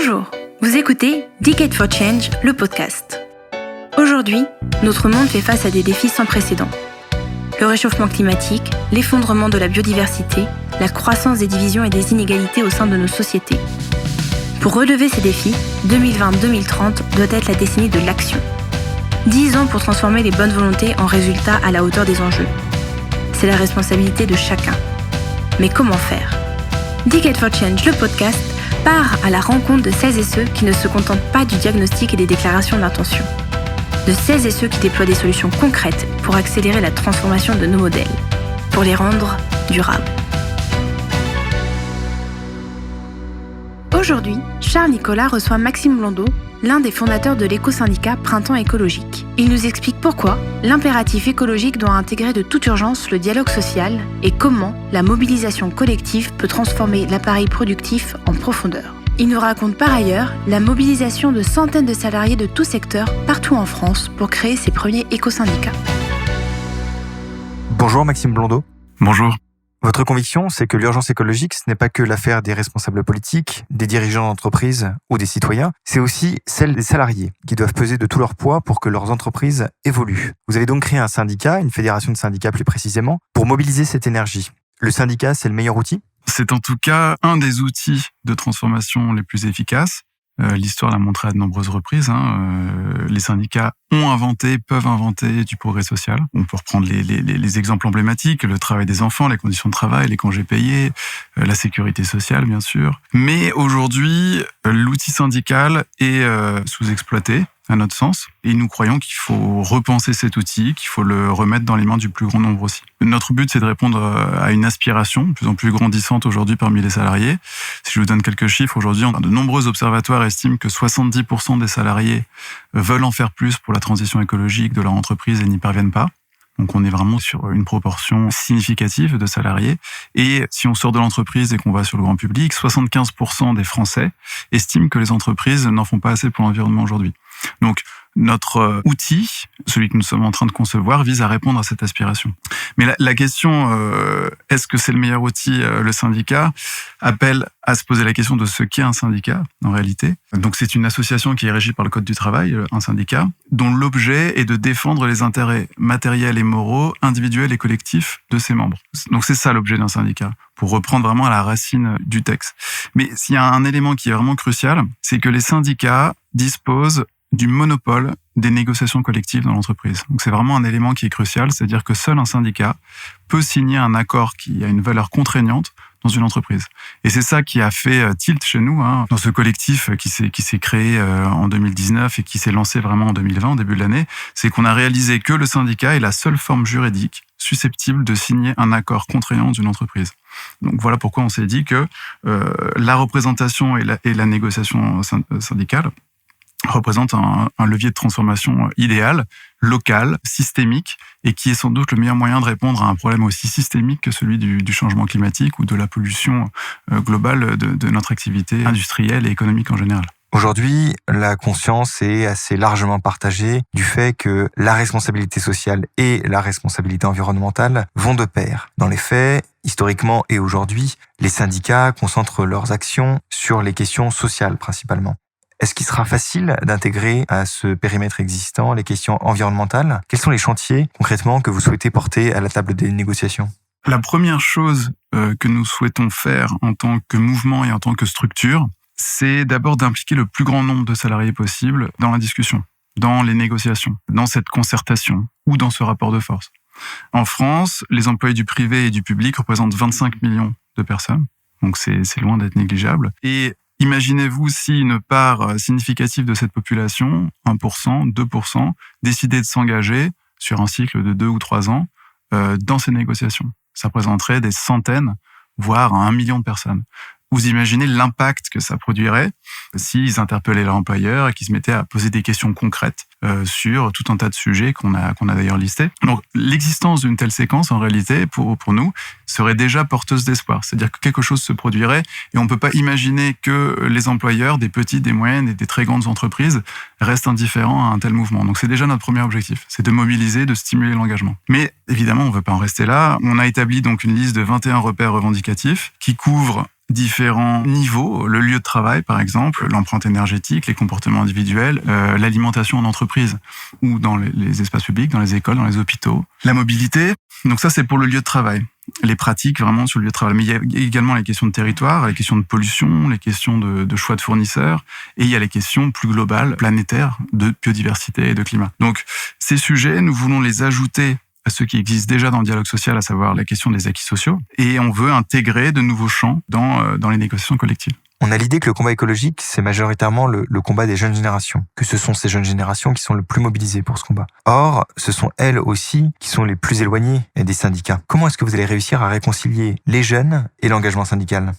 Bonjour, vous écoutez Decade for Change, le podcast. Aujourd'hui, notre monde fait face à des défis sans précédent. Le réchauffement climatique, l'effondrement de la biodiversité, la croissance des divisions et des inégalités au sein de nos sociétés. Pour relever ces défis, 2020-2030 doit être la décennie de l'action. 10 ans pour transformer les bonnes volontés en résultats à la hauteur des enjeux. C'est la responsabilité de chacun. Mais comment faire ? Decade for Change, le podcast, part à la rencontre de celles et ceux qui ne se contentent pas du diagnostic et des déclarations d'intention. De celles et ceux qui déploient des solutions concrètes pour accélérer la transformation de nos modèles, pour les rendre durables. Aujourd'hui, Charles Nicolas reçoit Maxime Blondeau, l'un des fondateurs de l'éco-syndicat Printemps écologique. Il nous explique pourquoi l'impératif écologique doit intégrer de toute urgence le dialogue social et comment la mobilisation collective peut transformer l'appareil productif en profondeur. Il nous raconte par ailleurs la mobilisation de centaines de salariés de tous secteurs partout en France pour créer ses premiers éco-syndicats. Bonjour Maxime Blondeau. Bonjour. Votre conviction, c'est que l'urgence écologique, ce n'est pas que l'affaire des responsables politiques, des dirigeants d'entreprise ou des citoyens, c'est aussi celle des salariés qui doivent peser de tout leur poids pour que leurs entreprises évoluent. Vous avez donc créé un syndicat, une fédération de syndicats plus précisément, pour mobiliser cette énergie. Le syndicat, c'est le meilleur outil ? C'est en tout cas un des outils de transformation les plus efficaces. L'histoire l'a montré à de nombreuses reprises. Les syndicats ont inventé, peuvent inventer du progrès social. On peut reprendre les exemples emblématiques, le travail des enfants, les conditions de travail, les congés payés, la sécurité sociale, bien sûr. Mais aujourd'hui, l'outil syndical est sous-exploité, à notre sens. Et nous croyons qu'il faut repenser cet outil, qu'il faut le remettre dans les mains du plus grand nombre aussi. Notre but, c'est de répondre à une aspiration de plus en plus grandissante aujourd'hui parmi les salariés. Si je vous donne quelques chiffres, aujourd'hui, de nombreux observatoires estiment que 70% des salariés veulent en faire plus pour la transition écologique de leur entreprise et n'y parviennent pas. Donc on est vraiment sur une proportion significative de salariés. Et si on sort de l'entreprise et qu'on va sur le grand public, 75% des Français estiment que les entreprises n'en font pas assez pour l'environnement aujourd'hui. Donc notre outil, celui que nous sommes en train de concevoir, vise à répondre à cette aspiration. Mais la question, est-ce que c'est le meilleur outil, le syndicat, appelle à se poser la question de ce qu'est un syndicat, en réalité. Donc c'est une association qui est régie par le Code du travail, un syndicat, dont l'objet est de défendre les intérêts matériels et moraux, individuels et collectifs de ses membres. Donc c'est ça l'objet d'un syndicat, pour reprendre vraiment à la racine du texte. Mais s'il y a un élément qui est vraiment crucial, c'est que les syndicats disposent du monopole des négociations collectives dans l'entreprise. Donc c'est vraiment un élément qui est crucial, c'est-à-dire que seul un syndicat peut signer un accord qui a une valeur contraignante dans une entreprise. Et c'est ça qui a fait tilt chez nous, dans ce collectif qui s'est créé en 2019 et qui s'est lancé vraiment en 2020, au début de l'année, c'est qu'on a réalisé que le syndicat est la seule forme juridique susceptible de signer un accord contraignant d'une entreprise. Donc voilà pourquoi on s'est dit que la représentation et la négociation syndicale représente un levier de transformation idéal, local, systémique, et qui est sans doute le meilleur moyen de répondre à un problème aussi systémique que celui du changement climatique ou de la pollution globale de notre activité industrielle et économique en général. Aujourd'hui, la conscience est assez largement partagée du fait que la responsabilité sociale et la responsabilité environnementale vont de pair. Dans les faits, historiquement et aujourd'hui, les syndicats concentrent leurs actions sur les questions sociales principalement. Est-ce qu'il sera facile d'intégrer à ce périmètre existant les questions environnementales ? Quels sont les chantiers, concrètement, que vous souhaitez porter à la table des négociations ? La première chose que nous souhaitons faire en tant que mouvement et en tant que structure, c'est d'abord d'impliquer le plus grand nombre de salariés possible dans la discussion, dans les négociations, dans cette concertation ou dans ce rapport de force. En France, les employés du privé et du public représentent 25 millions de personnes, donc c'est loin d'être négligeable. Et imaginez-vous si une part significative de cette population, 1%, 2%, décidait de s'engager sur un cycle de 2 ou 3 ans dans ces négociations. Ça représenterait des centaines, voire 1 million de personnes. Vous imaginez l'impact que ça produirait s'ils interpellaient leur employeur et qu'ils se mettaient à poser des questions concrètes sur tout un tas de sujets qu'on a d'ailleurs listés. Donc l'existence d'une telle séquence, en réalité, pour nous, serait déjà porteuse d'espoir. C'est-à-dire que quelque chose se produirait et on ne peut pas imaginer que les employeurs des petites, des moyennes et des très grandes entreprises restent indifférents à un tel mouvement. Donc c'est déjà notre premier objectif, c'est de mobiliser, de stimuler l'engagement. Mais évidemment, on ne veut pas en rester là. On a établi donc une liste de 21 repères revendicatifs qui couvrent différents niveaux, le lieu de travail par exemple, l'empreinte énergétique, les comportements individuels, l'alimentation en entreprise ou dans les espaces publics, dans les écoles, dans les hôpitaux, la mobilité. Donc ça c'est pour le lieu de travail. Les pratiques vraiment sur le lieu de travail. Mais il y a également les questions de territoire, les questions de pollution, les questions de choix de fournisseurs, et il y a les questions plus globales, planétaires, de biodiversité et de climat. Donc ces sujets, nous voulons les ajouter à ceux qui existent déjà dans le dialogue social, à savoir la question des acquis sociaux, et on veut intégrer de nouveaux champs dans les négociations collectives. On a l'idée que le combat écologique, c'est majoritairement le combat des jeunes générations, que ce sont ces jeunes générations qui sont le plus mobilisées pour ce combat. Or, ce sont elles aussi qui sont les plus éloignées des syndicats. Comment est-ce que vous allez réussir à réconcilier les jeunes et l'engagement syndical ?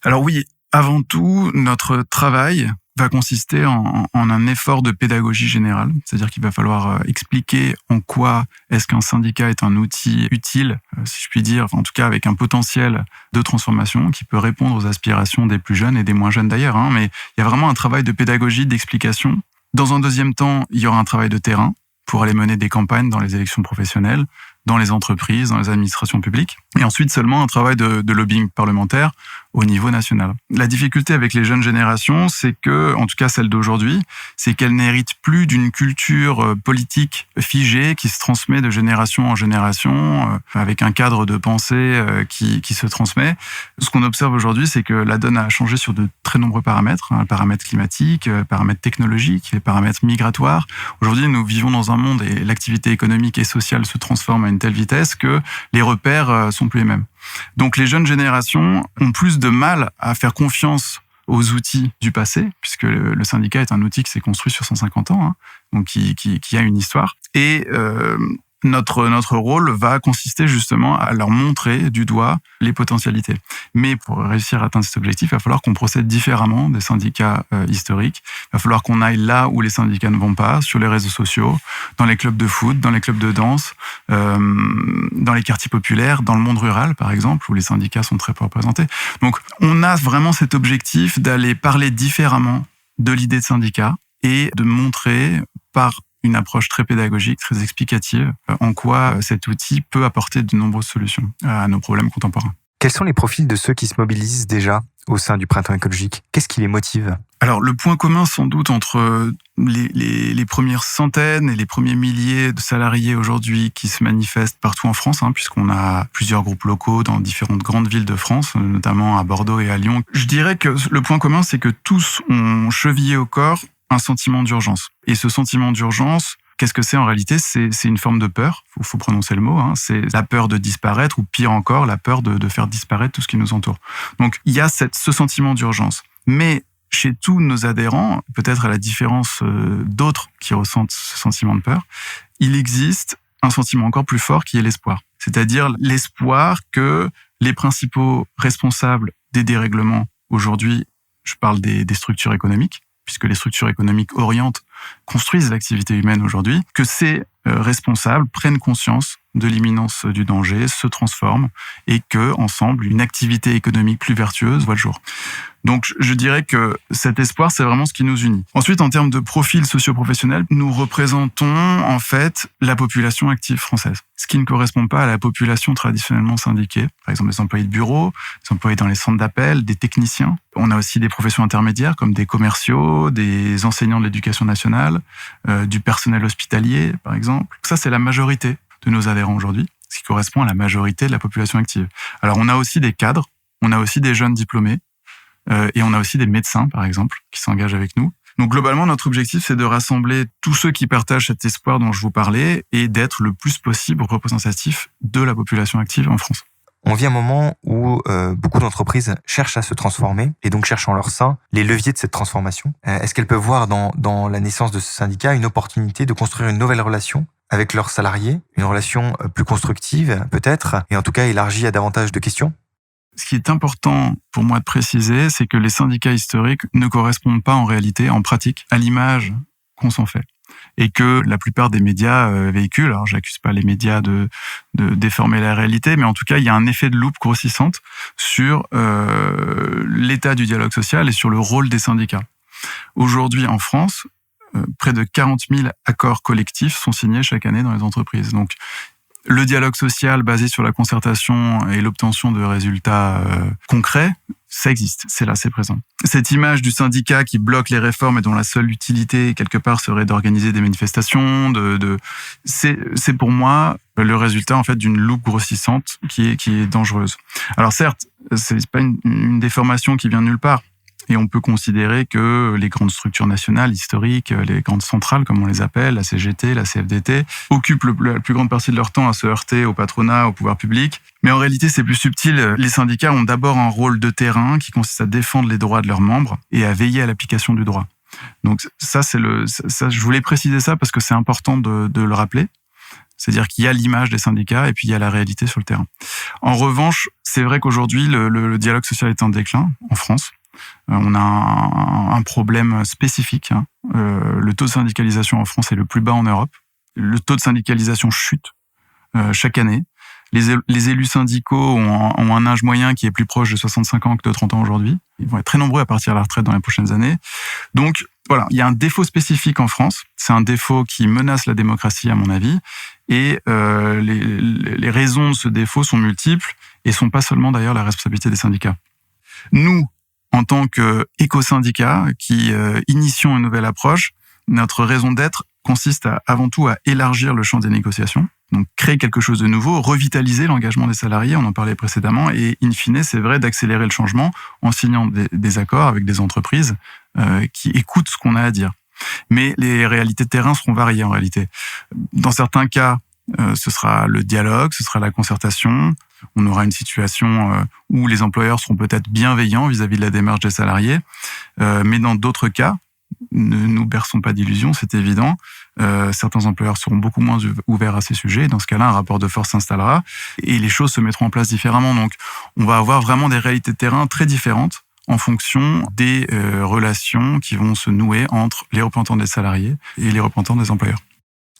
Alors oui, avant tout, notre travail va consister en un effort de pédagogie générale, c'est-à-dire qu'il va falloir expliquer en quoi est-ce qu'un syndicat est un outil utile, si je puis dire, en tout cas avec un potentiel de transformation qui peut répondre aux aspirations des plus jeunes et des moins jeunes d'ailleurs, mais il y a vraiment un travail de pédagogie, d'explication. Dans un deuxième temps, il y aura un travail de terrain pour aller mener des campagnes dans les élections professionnelles, dans les entreprises, dans les administrations publiques, et ensuite seulement un travail de lobbying parlementaire au niveau national. La difficulté avec les jeunes générations, c'est que, en tout cas celle d'aujourd'hui, c'est qu'elles n'héritent plus d'une culture politique figée qui se transmet de génération en génération, avec un cadre de pensée qui se transmet. Ce qu'on observe aujourd'hui, c'est que la donne a changé sur de très nombreux paramètres, paramètres climatiques, paramètres technologiques, les paramètres migratoires. Aujourd'hui, nous vivons dans un monde et l'activité économique et sociale se transforme à une telle vitesse que les repères sont plus les mêmes. Donc les jeunes générations ont plus de mal à faire confiance aux outils du passé, puisque le syndicat est un outil qui s'est construit sur 150 ans, donc qui a une histoire. Et notre rôle va consister justement à leur montrer du doigt les potentialités. Mais pour réussir à atteindre cet objectif, il va falloir qu'on procède différemment des syndicats historiques. Il va falloir qu'on aille là où les syndicats ne vont pas, sur les réseaux sociaux, dans les clubs de foot, dans les clubs de danse, dans les quartiers populaires, dans le monde rural par exemple, où les syndicats sont très peu représentés. Donc on a vraiment cet objectif d'aller parler différemment de l'idée de syndicat et de montrer par une approche très pédagogique, très explicative, en quoi cet outil peut apporter de nombreuses solutions à nos problèmes contemporains. Quels sont les profils de ceux qui se mobilisent déjà au sein du printemps écologique ? Qu'est-ce qui les motive ? Alors, le point commun, sans doute, entre les premières centaines et les premiers milliers de salariés aujourd'hui qui se manifestent partout en France, puisqu'on a plusieurs groupes locaux dans différentes grandes villes de France, notamment à Bordeaux et à Lyon. Je dirais que le point commun, c'est que tous ont chevillé au corps un sentiment d'urgence. Et ce sentiment d'urgence, qu'est-ce que c'est en réalité ? C'est une forme de peur, faut prononcer le mot, c'est la peur de disparaître, ou pire encore, la peur de faire disparaître tout ce qui nous entoure. Donc il y a ce sentiment d'urgence. Mais chez tous nos adhérents, peut-être à la différence d'autres qui ressentent ce sentiment de peur, il existe un sentiment encore plus fort qui est l'espoir. C'est-à-dire l'espoir que les principaux responsables des dérèglements aujourd'hui, je parle des structures économiques, puisque les structures économiques orientent, construisent l'activité humaine aujourd'hui, que ces responsables prennent conscience de l'imminence du danger, se transforment et que, ensemble, une activité économique plus vertueuse voit le jour. Donc, je dirais que cet espoir, c'est vraiment ce qui nous unit. Ensuite, en termes de profil socio-professionnel, nous représentons, en fait, la population active française. Ce qui ne correspond pas à la population traditionnellement syndiquée. Par exemple, les employés de bureau, les employés dans les centres d'appel, des techniciens. On a aussi des professions intermédiaires, comme des commerciaux, des enseignants de l'éducation nationale, du personnel hospitalier, par exemple. Ça, c'est la majorité de nos adhérents aujourd'hui, ce qui correspond à la majorité de la population active. Alors, on a aussi des cadres, on a aussi des jeunes diplômés, et on a aussi des médecins, par exemple, qui s'engagent avec nous. Donc globalement, notre objectif, c'est de rassembler tous ceux qui partagent cet espoir dont je vous parlais et d'être le plus possible représentatif de la population active en France. On vit un moment où beaucoup d'entreprises cherchent à se transformer et donc cherchent en leur sein les leviers de cette transformation. Est-ce qu'elles peuvent voir dans la naissance de ce syndicat une opportunité de construire une nouvelle relation avec leurs salariés, une relation plus constructive peut-être, et en tout cas élargie à davantage de questions ? Ce qui est important pour moi de préciser, c'est que les syndicats historiques ne correspondent pas en réalité, en pratique, à l'image qu'on s'en fait. Et que la plupart des médias véhiculent, alors j'accuse pas les médias de déformer la réalité, mais en tout cas, il y a un effet de loupe grossissante sur l'état du dialogue social et sur le rôle des syndicats. Aujourd'hui, en France, près de 40 000 accords collectifs sont signés chaque année dans les entreprises. Donc, le dialogue social basé sur la concertation et l'obtention de résultats concrets, Ça existe, c'est là, c'est présent. Cette image du syndicat qui bloque les réformes et dont la seule utilité, quelque part, serait d'organiser des manifestations, c'est pour moi le résultat, en fait, d'une loupe grossissante qui est dangereuse. Alors certes, c'est pas une déformation qui vient de nulle part. Et on peut considérer que les grandes structures nationales, historiques, les grandes centrales, comme on les appelle, la CGT, la CFDT, occupent la plus grande partie de leur temps à se heurter au patronat, au pouvoir public. Mais en réalité, c'est plus subtil. Les syndicats ont d'abord un rôle de terrain qui consiste à défendre les droits de leurs membres et à veiller à l'application du droit. Donc ça, je voulais préciser ça parce que c'est important de le rappeler. C'est-à-dire qu'il y a l'image des syndicats et puis il y a la réalité sur le terrain. En revanche, c'est vrai qu'aujourd'hui, le dialogue social est en déclin en France. On a un problème spécifique. Le taux de syndicalisation en France est le plus bas en Europe. Le taux de syndicalisation chute chaque année. Les élus syndicaux ont un âge moyen qui est plus proche de 65 ans que de 30 ans aujourd'hui. Ils vont être très nombreux à partir à la retraite dans les prochaines années. Donc voilà, il y a un défaut spécifique en France. C'est un défaut qui menace la démocratie, à mon avis. Et les raisons de ce défaut sont multiples et sont pas seulement d'ailleurs la responsabilité des syndicats. Nous, en tant qu'éco-syndicat qui initions une nouvelle approche, notre raison d'être consiste avant tout à élargir le champ des négociations, donc créer quelque chose de nouveau, revitaliser l'engagement des salariés, on en parlait précédemment, et in fine, c'est vrai, d'accélérer le changement en signant des accords avec des entreprises qui écoutent ce qu'on a à dire. Mais les réalités de terrain seront variées en réalité. Dans certains cas, ce sera le dialogue, ce sera la concertation. On aura une situation où les employeurs seront peut-être bienveillants vis-à-vis de la démarche des salariés. Mais dans d'autres cas, ne nous berçons pas d'illusions, c'est évident. Certains employeurs seront beaucoup moins ouverts à ces sujets. Dans ce cas-là, un rapport de force s'installera et les choses se mettront en place différemment. Donc, on va avoir vraiment des réalités de terrain très différentes en fonction des relations qui vont se nouer entre les représentants des salariés et les représentants des employeurs.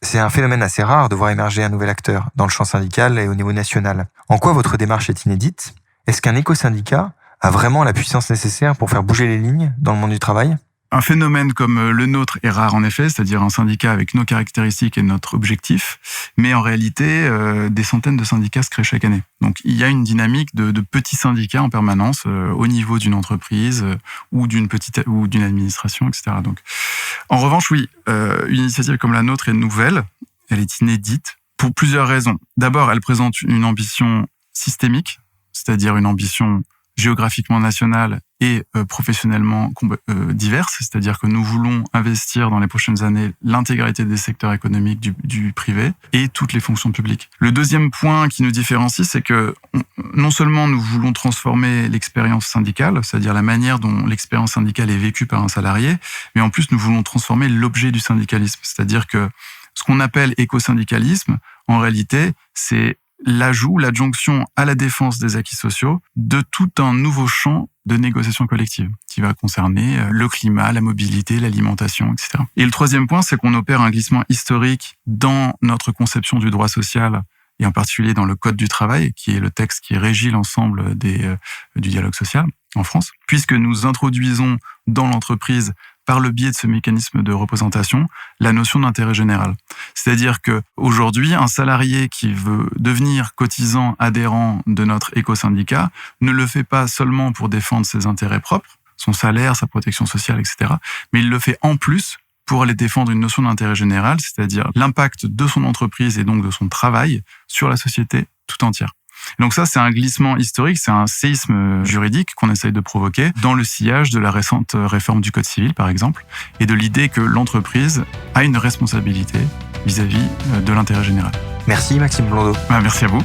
C'est un phénomène assez rare de voir émerger un nouvel acteur dans le champ syndical et au niveau national. En quoi votre démarche est inédite ? Est-ce qu'un éco-syndicat a vraiment la puissance nécessaire pour faire bouger les lignes dans le monde du travail ? Un phénomène comme le nôtre est rare en effet, c'est-à-dire un syndicat avec nos caractéristiques et notre objectif, mais en réalité, des centaines de syndicats se créent chaque année. Donc il y a une dynamique de petits syndicats en permanence au niveau d'une entreprise ou d'une administration, etc. Donc, en revanche, oui, une initiative comme la nôtre est nouvelle, elle est inédite pour plusieurs raisons. D'abord, elle présente une ambition systémique, c'est-à-dire une ambition géographiquement nationale et professionnellement diverse, c'est-à-dire que nous voulons investir dans les prochaines années l'intégralité des secteurs économiques du privé et toutes les fonctions publiques. Le deuxième point qui nous différencie, c'est que non seulement nous voulons transformer l'expérience syndicale, c'est-à-dire la manière dont l'expérience syndicale est vécue par un salarié, mais en plus nous voulons transformer l'objet du syndicalisme, c'est-à-dire que ce qu'on appelle éco-syndicalisme, en réalité, c'est l'adjonction à la défense des acquis sociaux de tout un nouveau champ de négociation collective qui va concerner le climat, la mobilité, l'alimentation, etc. Et le troisième point, c'est qu'on opère un glissement historique dans notre conception du droit social et en particulier dans le Code du travail, qui est le texte qui régit l'ensemble du dialogue social en France, puisque nous introduisons dans l'entreprise par le biais de ce mécanisme de représentation, la notion d'intérêt général. C'est-à-dire que aujourd'hui, un salarié qui veut devenir cotisant adhérent de notre éco-syndicat ne le fait pas seulement pour défendre ses intérêts propres, son salaire, sa protection sociale, etc., mais il le fait en plus pour aller défendre une notion d'intérêt général, c'est-à-dire l'impact de son entreprise et donc de son travail sur la société tout entière. Donc ça, c'est un glissement historique, c'est un séisme juridique qu'on essaye de provoquer dans le sillage de la récente réforme du Code civil, par exemple, et de l'idée que l'entreprise a une responsabilité vis-à-vis de l'intérêt général. Merci Maxime Blondeau. Merci à vous.